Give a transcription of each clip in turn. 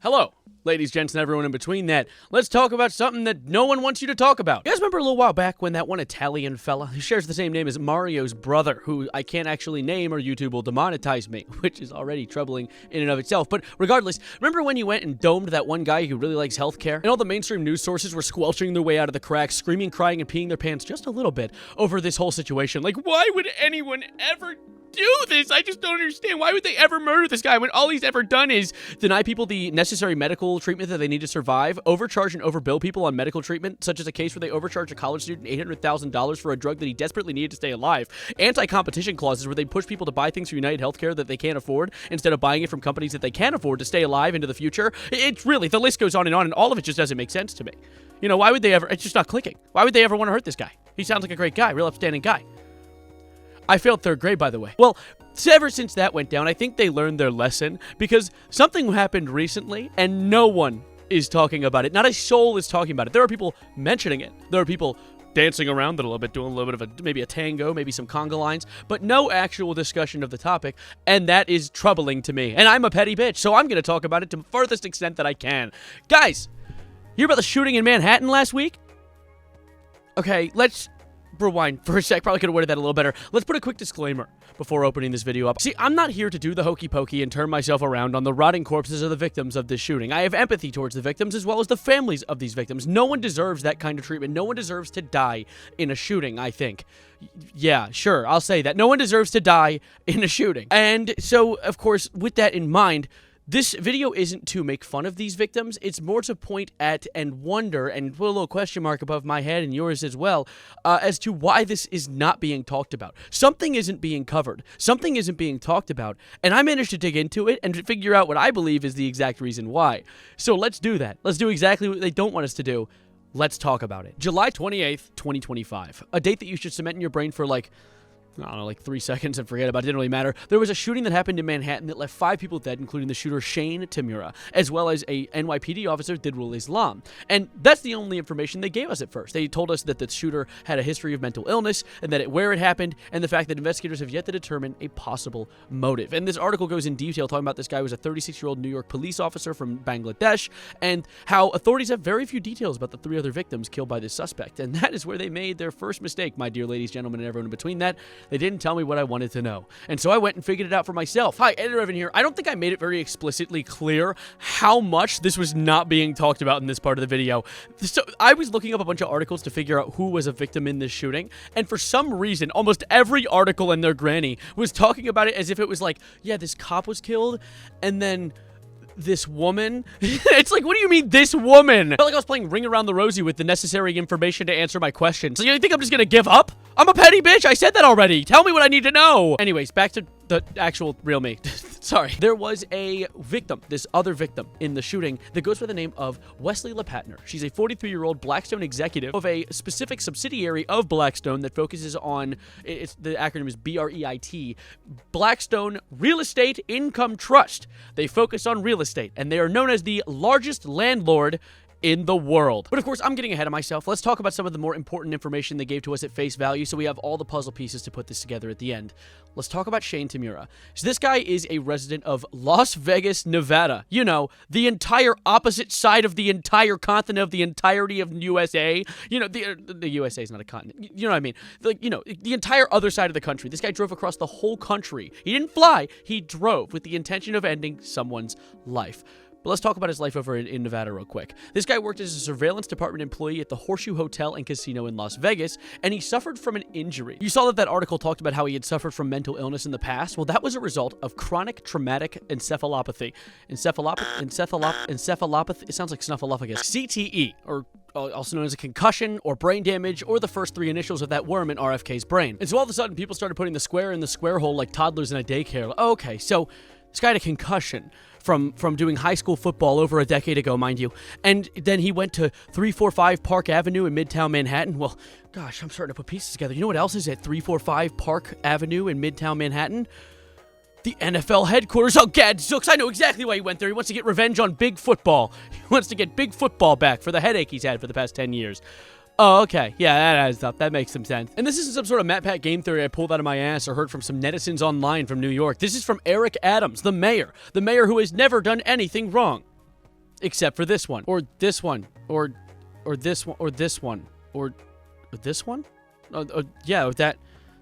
Hello, ladies, gents, and everyone in between that. Let's talk about something that no one wants you to talk about. You guys remember a little while back when that one Italian fella who shares the same name as Mario's brother, who I can't actually name or YouTube will demonetize me, which is already troubling in and of itself. But regardless, remember when you went and domed that one guy who really likes healthcare? And all the mainstream news sources were squelching their way out of the cracks, screaming, crying, and peeing their pants just a little bit over this whole situation. Like, why would anyone ever do this? I just don't understand. Why would they ever murder this guy when all he's ever done is deny people the necessary medical treatment that they need to survive, overcharge and overbill people on medical treatment, such as a case where they overcharge a college student $800,000 for a drug that he desperately needed to stay alive, anti-competition clauses where they push people to buy things from United Healthcare that they can't afford instead of buying it from companies that they can afford to stay alive into the future. It's really, the list goes on, and all of it just doesn't make sense to me. You know, why would they ever, it's just not clicking. Why would they ever want to hurt this guy? He sounds like a great guy, real upstanding guy. I failed third grade, by the way. Well, ever since that went down, I think they learned their lesson, because something happened recently and no one is talking about it. Not a soul is talking about it. There are people mentioning it. There are people dancing around it a little bit, doing a little bit of maybe a tango, maybe some conga lines, but no actual discussion of the topic, and that is troubling to me. And I'm a petty bitch, so I'm going to talk about it to the furthest extent that I can. Guys, you hear about the shooting in Manhattan last week? Okay, let's rewind for a sec. Probably could have worded that a little better. Let's put a quick disclaimer before opening this video up. See, I'm not here to do the hokey pokey and turn myself around on the rotting corpses of the victims of this shooting. I have empathy towards the victims as well as the families of these victims. No one deserves that kind of treatment. No one deserves to die in a shooting, I think. Yeah, sure, I'll say that. No one deserves to die in a shooting. And so, of course, with that in mind, this video isn't to make fun of these victims. It's more to point at and wonder and put a little question mark above my head and yours as well as to why this is not being talked about. Something isn't being covered. Something isn't being talked about. And I managed to dig into it and figure out what I believe is the exact reason why. So let's do that. Let's do exactly what they don't want us to do. Let's talk about it. July 28th, 2025. A date that you should cement in your brain for like 3 seconds and forget about it. Didn't really matter. There was a shooting that happened in Manhattan that left 5 people dead, including the shooter Shane Tamura, as well as a NYPD officer, Didrul Islam. And that's the only information they gave us at first. They told us that the shooter had a history of mental illness, and that where it happened, and the fact that investigators have yet to determine a possible motive. And this article goes in detail talking about this guy was a 36-year-old New York police officer from Bangladesh, and how authorities have very few details about the 3 other victims killed by this suspect. And that is where they made their first mistake, my dear ladies, gentlemen, and everyone in between that. They didn't tell me what I wanted to know. And so I went and figured it out for myself. Hi, Editor Evan here. I don't think I made it very explicitly clear how much this was not being talked about in this part of the video. So I was looking up a bunch of articles to figure out who was a victim in this shooting, and for some reason, almost every article and their granny was talking about it as if it was like, yeah, this cop was killed, and then this woman. It's like, what do you mean, this woman? I felt like I was playing Ring Around the Rosie with the necessary information to answer my questions. So you think I'm just gonna give up? I'm a petty bitch. I said that already. Tell me what I need to know. Anyways, back to the actual real me. Sorry. There was a victim, this other victim in the shooting that goes by the name of Wesley Leatner. She's a 43-year-old Blackstone executive of a specific subsidiary of Blackstone that focuses on, the acronym is BREIT, Blackstone Real Estate Income Trust. They focus on real estate, and they are known as the largest landlord in the world. But of course, I'm getting ahead of myself. Let's talk about some of the more important information they gave to us at face value so we have all the puzzle pieces to put this together at the end. Let's talk about Shane Tamura. So this guy is a resident of Las Vegas, Nevada. You know, the entire opposite side of the entire continent of the entirety of USA. You know, the USA is not a continent. You know what I mean? The entire other side of the country. This guy drove across the whole country. He didn't fly. He drove with the intention of ending someone's life. But let's talk about his life over in Nevada real quick. This guy worked as a surveillance department employee at the Horseshoe Hotel and Casino in Las Vegas, and he suffered from an injury. You saw that article talked about how he had suffered from mental illness in the past. Well, that was a result of chronic traumatic encephalopathy. Encephalopathy, it sounds like snuffleupagus. CTE, or also known as a concussion or brain damage, or the first 3 initials of that worm in RFK's brain. And so all of a sudden, people started putting the square in the square hole like toddlers in a daycare. Okay, so this guy had a concussion from doing high school football over a decade ago, mind you. And then he went to 345 Park Avenue in Midtown Manhattan. Well, gosh, I'm starting to put pieces together. You know what else is at 345 Park Avenue in Midtown Manhattan? The NFL headquarters. Oh, gadzooks, I know exactly why he went there. He wants to get revenge on big football. He wants to get big football back for the headache he's had for the past 10 years. Oh, okay. Yeah, that adds up. That makes some sense. And this isn't some sort of MatPat game theory I pulled out of my ass or heard from some netizens online from New York. This is from Eric Adams, the mayor who has never done anything wrong. except for this one, or this one, or this one, or this one, or this one. Yeah, that.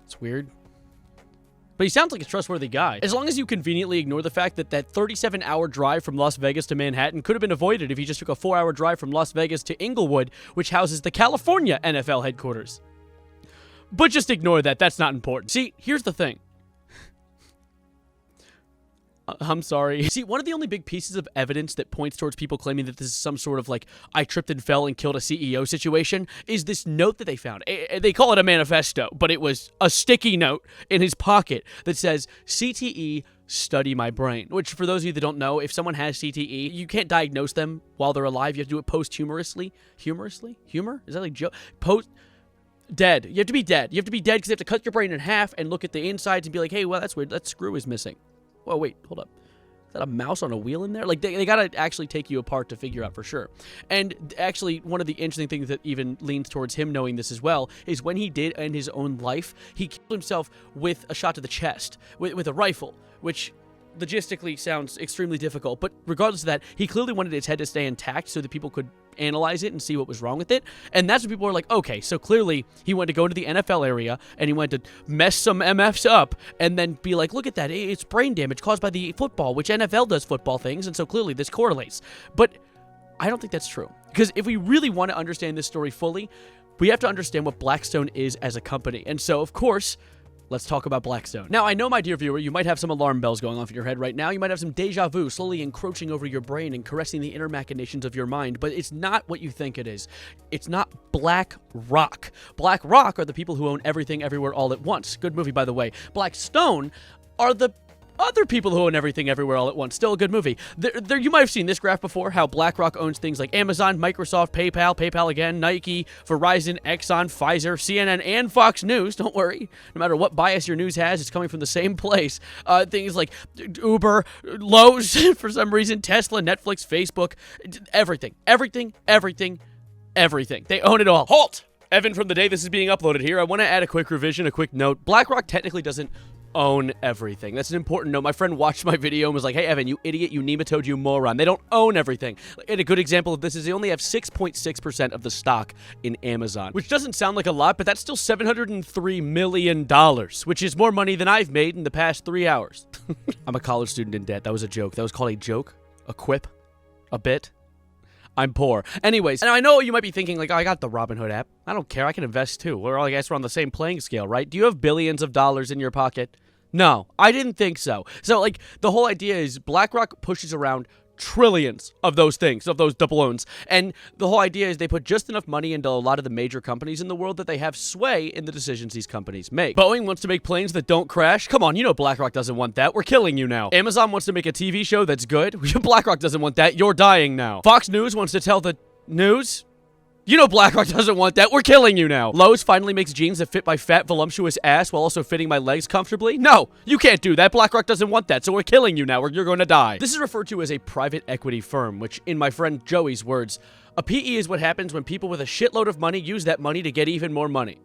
It's weird. But he sounds like a trustworthy guy. As long as you conveniently ignore the fact that that 37-hour drive from Las Vegas to Manhattan could have been avoided if he just took a 4-hour drive from Las Vegas to Inglewood, which houses the California NFL headquarters. But just ignore that. That's not important. See, here's the thing. I'm sorry. See, one of the only big pieces of evidence that points towards people claiming that this is some sort of, like, I tripped and fell and killed a CEO situation is this note that they found. They call it a manifesto, but it was a sticky note in his pocket that says, CTE, study my brain. Which, for those of you that don't know, if someone has CTE, you can't diagnose them while they're alive. You have to do it posthumously. Humorously? Humor? Is that like joke? Dead. You have to be dead. You have to be dead because they have to cut your brain in half and look at the insides and be like, hey, well, that's weird. That screw is missing. Whoa, wait, hold up. Is that a mouse on a wheel in there? Like, they gotta actually take you apart to figure out for sure. And actually, one of the interesting things that even leans towards him knowing this as well is when he did end his own life, he killed himself with a shot to the chest, with a rifle, which logistically sounds extremely difficult. But regardless of that, he clearly wanted his head to stay intact so that people could analyze it and see what was wrong with it. And that's when people were like, okay, so clearly he went to go into the NFL area and he went to mess some MFs up and then be like, look at that, it's brain damage caused by the football, which NFL does football things, and so clearly this correlates. But I don't think that's true. Because if we really want to understand this story fully, we have to understand what Blackstone is as a company. And so, of course, let's talk about Blackstone. Now, I know, my dear viewer, you might have some alarm bells going off in your head right now. You might have some deja vu slowly encroaching over your brain and caressing the inner machinations of your mind, but it's not what you think it is. It's not Blackrock. Blackrock are the people who own everything everywhere all at once. Good movie, by the way. Blackstone are the other people who own everything everywhere all at once. Still a good movie. You might have seen this graph before, how BlackRock owns things like Amazon, Microsoft, PayPal again, Nike, Verizon, Exxon, Pfizer, CNN, and Fox News. Don't worry. No matter what bias your news has, it's coming from the same place. Things like Uber, Lowe's, for some reason, Tesla, Netflix, Facebook, everything. They own it all. Halt! Evan, from the day this is being uploaded here, I want to add a quick revision, a quick note. BlackRock technically doesn't own everything. That's an important note. My friend watched my video and was like, hey, Evan, you idiot, you nematode, you moron. They don't own everything. And a good example of this is they only have 6.6% of the stock in Amazon, which doesn't sound like a lot, but that's still $703 million, which is more money than I've made in the past 3 hours. I'm a college student in debt. That was a joke. That was called a joke, a quip, a bit. I'm poor. Anyways, and I know you might be thinking, like, oh, I got the Robinhood app. I don't care. I can invest too. I guess we're on the same playing scale, right? Do you have billions of dollars in your pocket? No, I didn't think so. So, like, the whole idea is BlackRock pushes around trillions of those things, of those doubloons. And the whole idea is they put just enough money into a lot of the major companies in the world that they have sway in the decisions these companies make. Boeing wants to make planes that don't crash. Come on, you know BlackRock doesn't want that. We're killing you now. Amazon wants to make a TV show that's good. BlackRock doesn't want that. You're dying now. Fox News wants to tell the news. You know BlackRock doesn't want that. We're killing you now. Lowe's finally makes jeans that fit my fat, voluptuous ass while also fitting my legs comfortably. No, you can't do that. BlackRock doesn't want that, so we're killing you now, or you're going to die. This is referred to as a private equity firm, which, in my friend Joey's words, a PE is what happens when people with a shitload of money use that money to get even more money.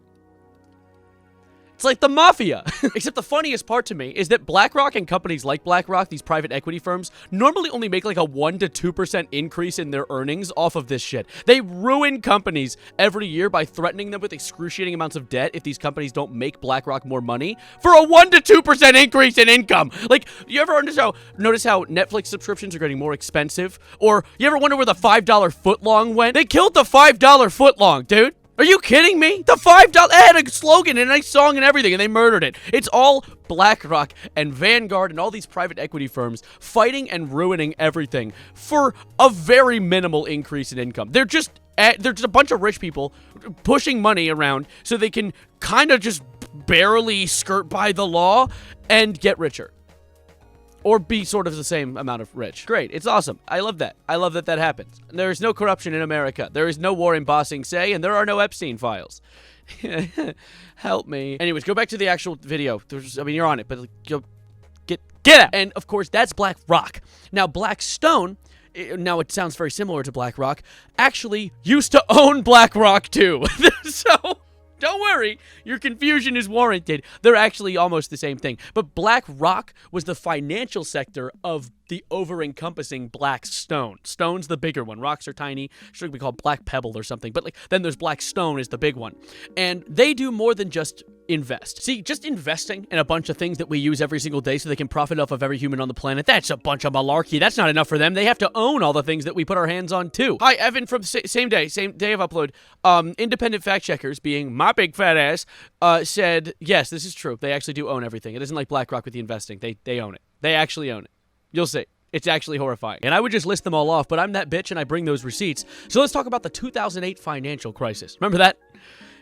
It's like the mafia. Except the funniest part to me is that BlackRock and companies like BlackRock, these private equity firms, normally only make like a 1 to 2% increase in their earnings off of this shit. They ruin companies every year by threatening them with excruciating amounts of debt if these companies don't make BlackRock more money for a 1 to 2% increase in income. Like, you ever notice how Netflix subscriptions are getting more expensive? Or you ever wonder where the $5 footlong went? They killed the $5 footlong, dude. Are you kidding me? The $5, it had a slogan and a nice song and everything, and they murdered it. It's all BlackRock and Vanguard and all these private equity firms fighting and ruining everything for a very minimal increase in income. They're just a bunch of rich people pushing money around so they can kind of just barely skirt by the law and get richer. Or be sort of the same amount of rich. Great. It's awesome. I love that. I love that that happens. There is no corruption in America. There is no war embossing say, and there are no Epstein files. Help me. Anyways, go back to the actual video. You're on it, but get out. And, of course, that's BlackRock. Now, Blackstone, now it sounds very similar to BlackRock, actually used to own BlackRock, too. So Don't worry, your confusion is warranted. They're actually almost the same thing. But Blackrock was the financial sector of the over-encompassing Blackstone. Stone's the bigger one. Rocks are tiny. Should be called Black Pebble or something. But then there's Blackstone is the big one. And they do more than just invest. See, just investing in a bunch of things that we use every single day so they can profit off of every human on the planet, that's a bunch of malarkey. That's not enough for them. They have to own all the things that we put our hands on too. Hi, Evan from same day of upload. Independent fact checkers, being my big fat ass, said, yes, this is true. They actually do own everything. It isn't like BlackRock with the investing. They own it. They actually own it. You'll see. It's actually horrifying. And I would just list them all off, but I'm that bitch and I bring those receipts. So let's talk about the 2008 financial crisis. Remember that?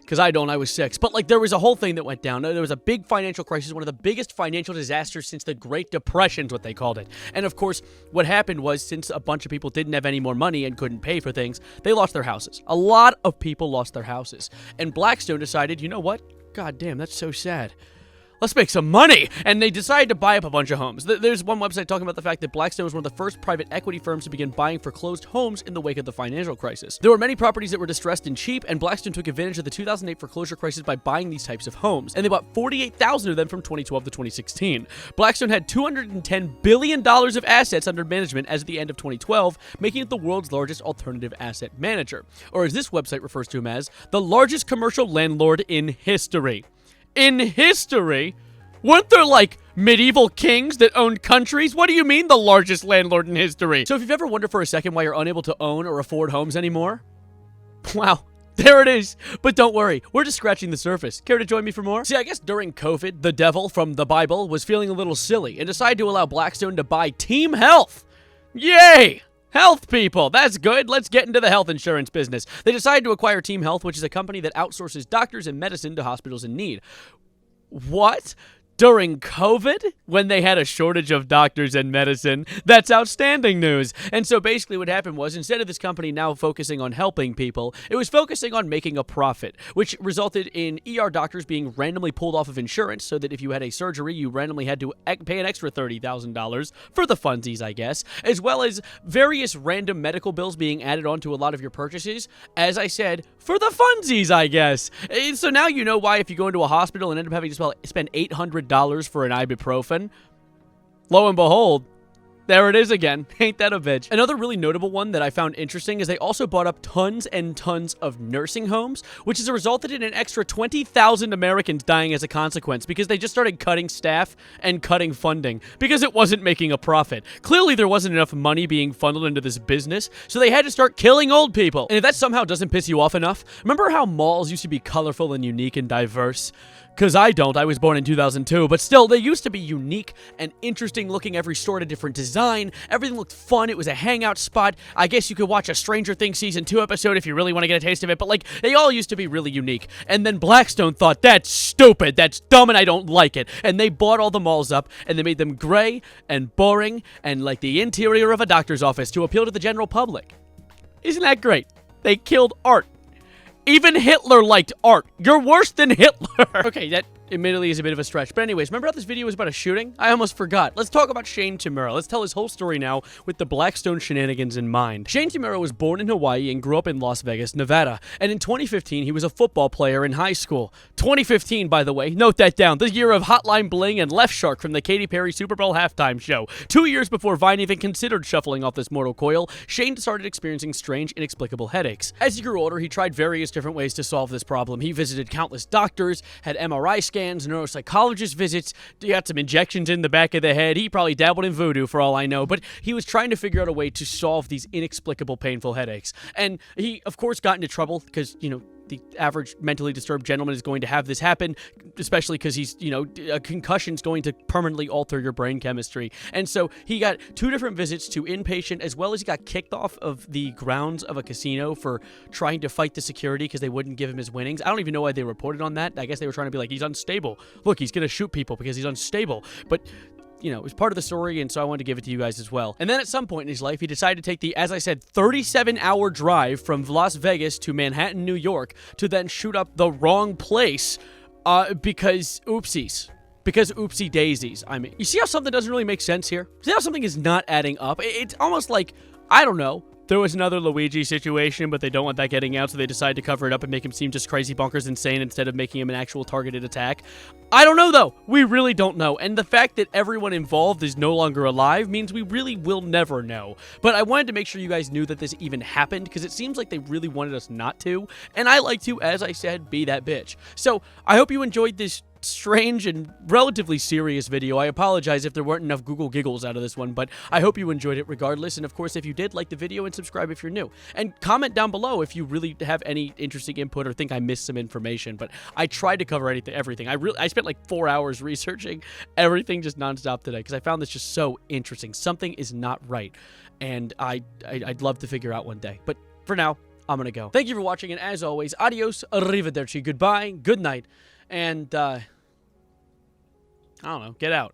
Because I don't, I was 6. But there was a whole thing that went down. There was a big financial crisis, one of the biggest financial disasters since the Great Depression is what they called it. And of course, what happened was, since a bunch of people didn't have any more money and couldn't pay for things, they lost their houses. A lot of people lost their houses. And Blackstone decided, you know what? God damn, that's so sad. Let's make some money! And they decided to buy up a bunch of homes. There's one website talking about the fact that Blackstone was one of the first private equity firms to begin buying foreclosed homes in the wake of the financial crisis. There were many properties that were distressed and cheap, and Blackstone took advantage of the 2008 foreclosure crisis by buying these types of homes. And they bought 48,000 of them from 2012 to 2016. Blackstone had $210 billion of assets under management as of the end of 2012, making it the world's largest alternative asset manager. Or as this website refers to him as, the largest commercial landlord in history. In history? Weren't there, medieval kings that owned countries? What do you mean the largest landlord in history? So if you've ever wondered for a second why you're unable to own or afford homes anymore, wow, there it is. But don't worry, we're just scratching the surface. Care to join me for more? See, I guess during COVID, the devil from the Bible was feeling a little silly and decided to allow Blackstone to buy Team Health. Yay! Health people, that's good. Let's get into the health insurance business. They decided to acquire Team Health, which is a company that outsources doctors and medicine to hospitals in need. What? During COVID, when they had a shortage of doctors and medicine? That's outstanding news. And so basically what happened was, instead of this company now focusing on helping people, it was focusing on making a profit, which resulted in ER doctors being randomly pulled off of insurance, so that if you had a surgery, you randomly had to pay an extra $30,000 for the funsies, I guess, as well as various random medical bills being added onto a lot of your purchases, as I said, for the funsies, I guess. And so now you know why if you go into a hospital and end up having to spend $800 for an ibuprofen, lo and behold, there it is again. Ain't that a bitch? Another really notable one that I found interesting is they also bought up tons and tons of nursing homes, which has resulted in an extra 20,000 Americans dying as a consequence because they just started cutting staff and cutting funding because it wasn't making a profit. Clearly, there wasn't enough money being funneled into this business, so they had to start killing old people. And if that somehow doesn't piss you off enough, remember how malls used to be colorful and unique and diverse? Because I don't. I was born in 2002. But still, they used to be unique and interesting looking. Every store had a different design. Everything looked fun. It was a hangout spot. I guess you could watch a Stranger Things Season 2 episode if you really want to get a taste of it. But, they all used to be really unique. And then Blackstone thought, that's stupid. That's dumb and I don't like it. And they bought all the malls up and they made them gray and boring and like the interior of a doctor's office to appeal to the general public. Isn't that great? They killed art. Even Hitler liked art. You're worse than Hitler. Okay, that admittedly is a bit of a stretch. But anyways, remember how this video was about a shooting? I almost forgot. Let's talk about Shane Chamro. Let's tell his whole story now with the Blackstone shenanigans in mind. Shane Chamro was born in Hawaii and grew up in Las Vegas, Nevada. And in 2015, he was a football player in high school. 2015, by the way. Note that down. The year of Hotline Bling and Left Shark from the Katy Perry Super Bowl halftime show. 2 years before Vine even considered shuffling off this mortal coil, Shane started experiencing strange, inexplicable headaches. As he grew older, he tried various different ways to solve this problem. He visited countless doctors, had MRI scans, neuropsychologist visits, he had some injections in the back of the head. He probably dabbled in voodoo for all I know, but he was trying to figure out a way to solve these inexplicable, painful headaches. And he, of course, got into trouble because, the average mentally disturbed gentleman is going to have this happen, especially because he's, a concussion's going to permanently alter your brain chemistry. And so he got 2 different visits to inpatient, as well as he got kicked off of the grounds of a casino for trying to fight the security because they wouldn't give him his winnings. I don't even know why they reported on that. I guess they were trying to be like, he's unstable. Look, he's going to shoot people because he's unstable. But it was part of the story, and so I wanted to give it to you guys as well. And then at some point in his life, he decided to take the, as I said, 37-hour drive from Las Vegas to Manhattan, New York, to then shoot up the wrong place because oopsies. Because oopsie daisies, I mean. You see how something doesn't really make sense here? See how something is not adding up? It's almost like, I don't know, there was another Luigi situation, but they don't want that getting out, so they decide to cover it up and make him seem just crazy bonkers insane instead of making him an actual targeted attack. I don't know, though. We really don't know. And the fact that everyone involved is no longer alive means we really will never know. But I wanted to make sure you guys knew that this even happened, because it seems like they really wanted us not to. And I like to, as I said, be that bitch. So I hope you enjoyed this strange and relatively serious video. I apologize if there weren't enough Google giggles out of this one, but I hope you enjoyed it regardless. And of course, if you did, like the video and subscribe if you're new. And comment down below if you really have any interesting input or think I missed some information. But I tried to cover everything. I spent like 4 hours researching everything just nonstop today because I found this just so interesting. Something is not right, and I'd love to figure out one day. But for now, I'm gonna go. Thank you for watching, and as always, adios, arrivederci, goodbye, good night, and I don't know, get out.